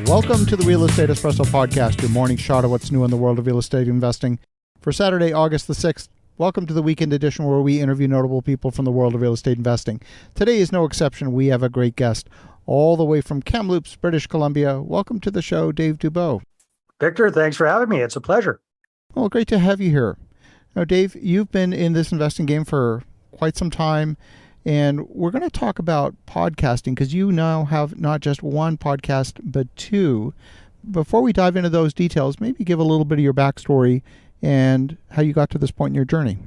Welcome to the Real Estate Espresso Podcast, your morning shot of what's new in the world of real estate investing. For Saturday, August the 6th, welcome to the weekend edition where we interview notable people from the world of real estate investing. Today is no exception. We have a great guest all the way from Kamloops, British Columbia. Welcome to the show, Dave Dubeau. Victor, thanks for having me. It's a pleasure. Well, great to have you here. Now, Dave, you've been in this investing game for quite some time, and we're going to talk about podcasting because you now have not just one podcast, but two. Before we dive into those details, maybe give a little bit of your backstory and how you got to this point in your journey.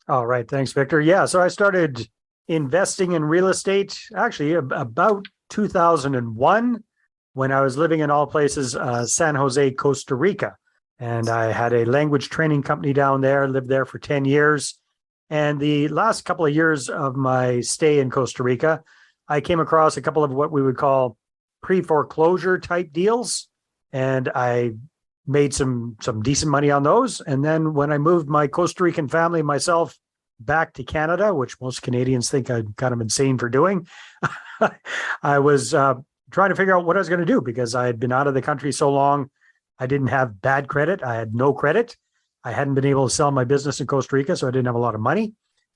All right. Thanks, Victor. Yeah. So I started investing in real estate actually about 2001 when I was living in all places, San Jose, Costa Rica. And I had a language training company down there, lived there for 10 years. And the last couple of years of my stay in Costa Rica, I came across a couple of what we would call pre-foreclosure type deals. And I made some decent money on those. And then when I moved my Costa Rican family, myself, back to Canada, which most Canadians think I'm kind of insane for doing, I was trying to figure out what I was going to do because I had been out of the country so long. I didn't have bad credit. I had no credit. I hadn't been able to sell my business in Costa Rica, so I didn't have a lot of money.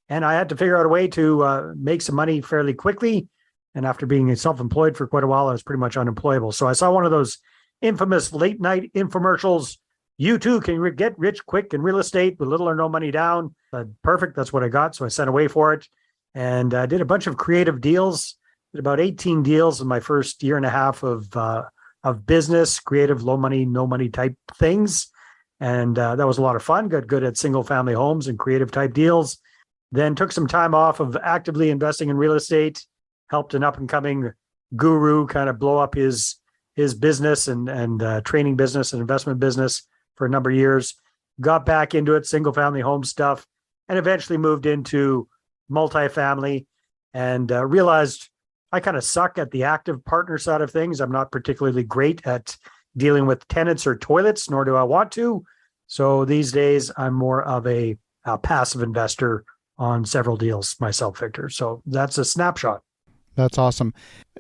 And I had to figure out a way to make some money fairly quickly. And after being self-employed for quite a while, I was pretty much unemployable. So I saw one of those infamous late night infomercials. You too can get rich quick in real estate with little or no money down. Perfect. That's what I got. So I sent away for it and did a bunch of creative deals. Did about 18 deals in my first year and a half of business, creative, low money, no money type things. And that was a lot of fun. Got good at single family homes and creative type deals. Then took some time off of actively investing in real estate, helped an up and coming guru kind of blow up his business and training business and investment business for a number of years. Got back into it, single family home stuff, and eventually moved into multifamily and realized I kind of suck at the active partner side of things. I'm not particularly great at dealing with tenants or toilets, nor do I want to. So these days, I'm more of a passive investor on several deals myself, Victor. So that's a snapshot. That's awesome.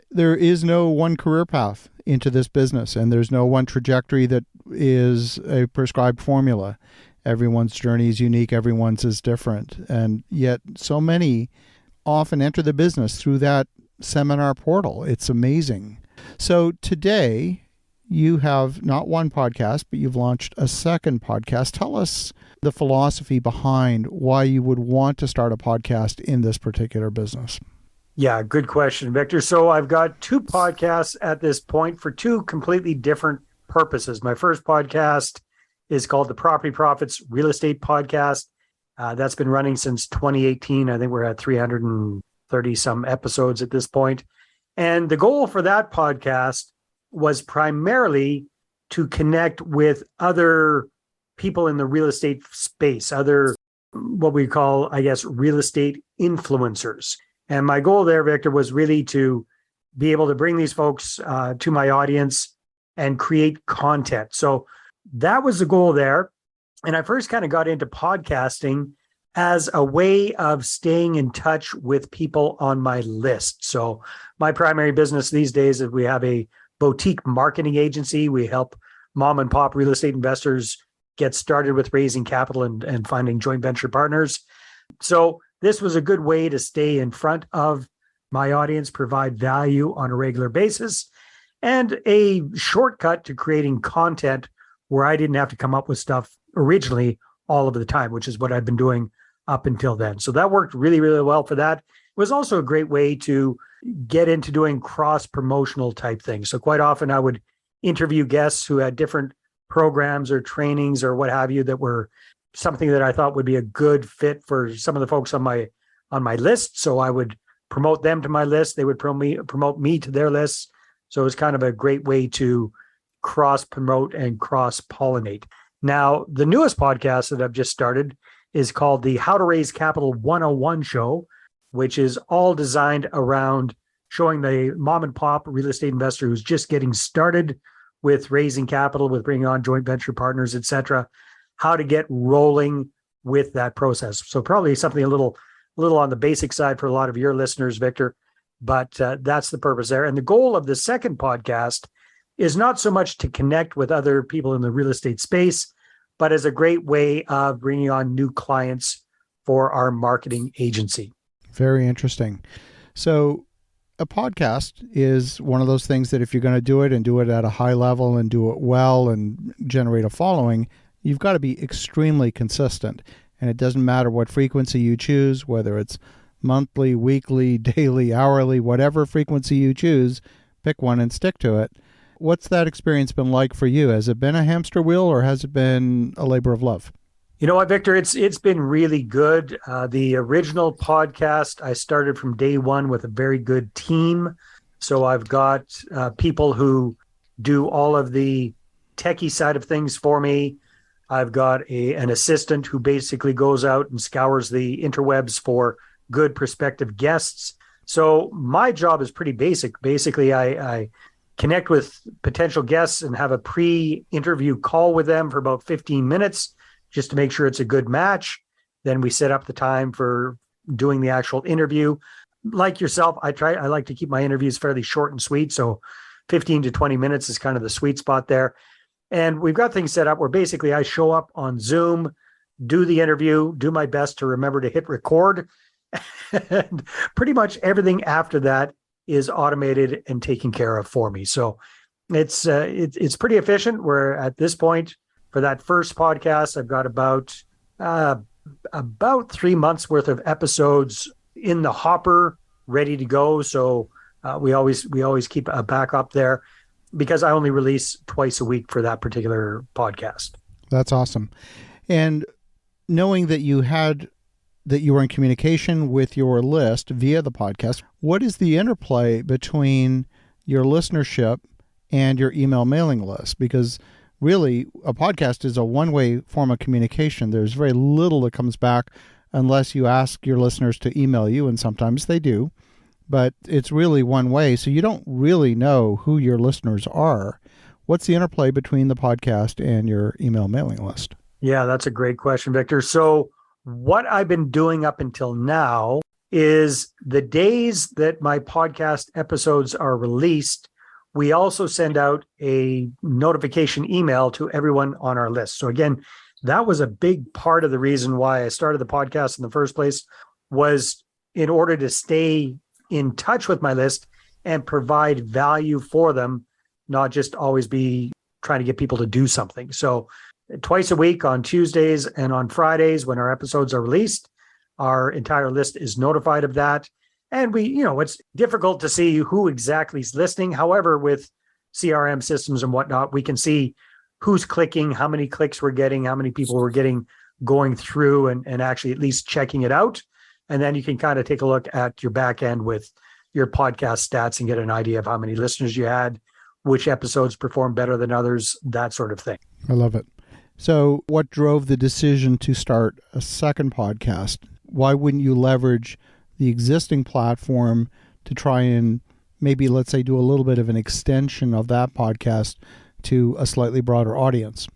There is no one career path into this business, and there's no one trajectory that is a prescribed formula. Everyone's journey is unique. Everyone's is different. And yet so many often enter the business through that seminar portal. It's amazing. So today, you have not one podcast, but you've launched a second podcast. Tell us the philosophy behind why you would want to start a podcast in this particular business. Yeah, good question, Victor. So I've got two podcasts at this point for two completely different purposes. My first podcast is called the Property Profits Real Estate Podcast. That's been running since 2018. I think we're at 330 some episodes at this point. And the goal for that podcast was primarily to connect with other people in the real estate space, other what we call, I guess, real estate influencers. And my goal there, Victor, was really to be able to bring these folks to my audience and create content. So that was the goal there. And I first kind of got into podcasting as a way of staying in touch with people on my list. So my primary business these days is we have a boutique marketing agency. We help mom and pop real estate investors get started with raising capital and finding joint venture partners. So this was a good way to stay in front of my audience, provide value on a regular basis, and a shortcut to creating content where I didn't have to come up with stuff originally all of the time, which is what I've been doing up until then. So that worked really, really well for that. It was also a great way to get into doing cross-promotional type things. So quite often I would interview guests who had different programs or trainings or what have you that were something that I thought would be a good fit for some of the folks on my list. So I would promote them to my list. They would promote me to their lists. So it was kind of a great way to cross-promote and cross-pollinate. Now, the newest podcast that I've just started is called the How to Raise Capital 101 Show, which is all designed around showing the mom and pop real estate investor who's just getting started with raising capital, with bringing on joint venture partners, et cetera, how to get rolling with that process. So probably something a little on the basic side for a lot of your listeners, Victor, but that's the purpose there. And the goal of the second podcast is not so much to connect with other people in the real estate space, but as a great way of bringing on new clients for our marketing agency. Very interesting. So a podcast is one of those things that if you're going to do it and do it at a high level and do it well and generate a following, you've got to be extremely consistent. And it doesn't matter what frequency you choose, whether it's monthly, weekly, daily, hourly, whatever frequency you choose, pick one and stick to it. What's that experience been like for you? Has it been a hamster wheel or has it been a labor of love? You know what, Victor? It's been really good. The original podcast, I started from day one with a very good team. So I've got people who do all of the techie side of things for me. I've got an assistant who basically goes out and scours the interwebs for good prospective guests. So my job is pretty basic. Basically, I connect with potential guests and have a pre-interview call with them for about 15 minutes just to make sure it's a good match. Then we set up the time for doing the actual interview. Like yourself, I like to keep my interviews fairly short and sweet. So 15 to 20 minutes is kind of the sweet spot there. And we've got things set up where basically I show up on Zoom, do the interview, do my best to remember to hit record. And pretty much everything after that is automated and taken care of for me. So it's pretty efficient. We're at this point for that first podcast, I've got about 3 months worth of episodes in the hopper ready to go. So we always keep a backup there because I only release twice a week for that particular podcast. That's awesome. And knowing that you were in communication with your list via the podcast, what is the interplay between your listenership and your email mailing list? Because really, a podcast is a one-way form of communication. There's very little that comes back unless you ask your listeners to email you, and sometimes they do. But it's really one way, so you don't really know who your listeners are. What's the interplay between the podcast and your email mailing list? Yeah, that's a great question, Victor. So what I've been doing up until now is the days that my podcast episodes are released, we also send out a notification email to everyone on our list. So again, that was a big part of the reason why I started the podcast in the first place, was in order to stay in touch with my list and provide value for them, not just always be trying to get people to do something. So twice a week on Tuesdays and on Fridays when our episodes are released, our entire list is notified of that. And it's difficult to see who exactly is listening. However, with CRM systems and whatnot, we can see who's clicking, how many clicks we're getting, how many people we're getting going through and actually at least checking it out. And then you can kind of take a look at your back end with your podcast stats and get an idea of how many listeners you had, which episodes perform better than others, that sort of thing. I love it. So what drove the decision to start a second podcast? Why wouldn't you leverage the existing platform to try and maybe, let's say, do a little bit of an extension of that podcast to a slightly broader audience?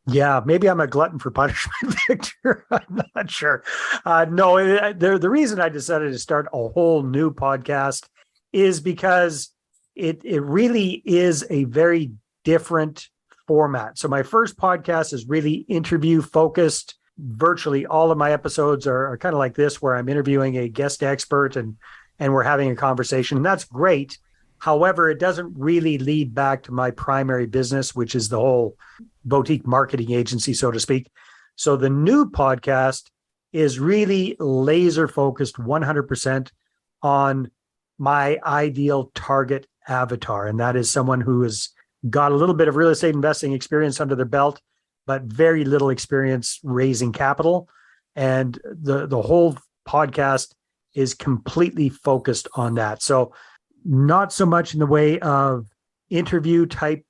Yeah, maybe I'm a glutton for punishment, Victor. I'm not sure. No, the reason I decided to start a whole new podcast is because it really is a very different format. So my first podcast is really interview focused. Virtually all of my episodes are kind of like this, where I'm interviewing a guest expert and we're having a conversation, and that's great. However, it doesn't really lead back to my primary business, which is the whole boutique marketing agency, so to speak. So the new podcast is really laser focused 100% on my ideal target avatar. And that is someone who has got a little bit of real estate investing experience under their belt, but very little experience raising capital. And the whole podcast is completely focused on that. So not so much in the way of interview type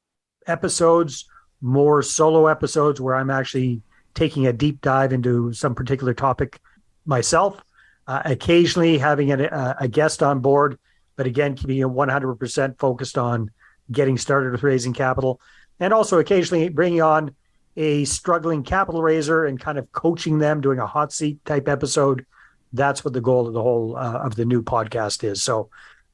episodes, more solo episodes where I'm actually taking a deep dive into some particular topic myself, occasionally having a guest on board, but again, keeping it 100% focused on getting started with raising capital, and also occasionally bringing on a struggling capital raiser and kind of coaching them, doing a hot seat type episode. That's what the goal of the whole of the new podcast is. So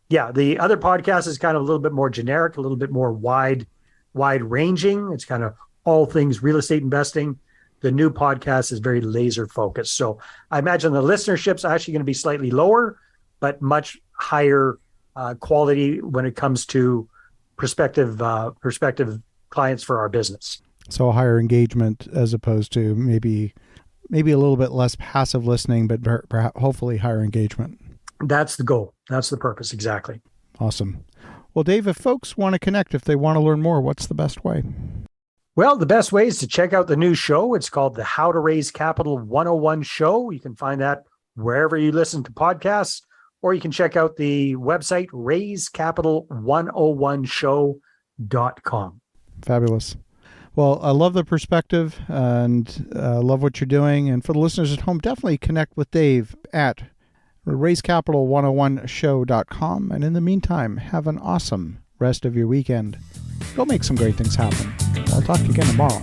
yeah, the other podcast is kind of a little bit more generic, a little bit more wide wide ranging. It's kind of all things real estate investing. The new podcast is very laser focused. So I imagine the listenership's actually going to be slightly lower, but much higher quality when it comes to prospective clients for our business. So higher engagement as opposed to maybe a little bit less passive listening, but hopefully higher engagement. That's the goal. That's the purpose. Exactly. Awesome. Well, Dave, if folks want to connect, if they want to learn more, what's the best way? Well, the best way is to check out the new show. It's called the How to Raise Capital 101 Show. You can find that wherever you listen to podcasts, or you can check out the website, raisecapital101show.com. Fabulous. Well, I love the perspective and love what you're doing. And for the listeners at home, definitely connect with Dave at raisecapital101show.com. And in the meantime, have an awesome rest of your weekend. Go make some great things happen. I'll talk to you again tomorrow.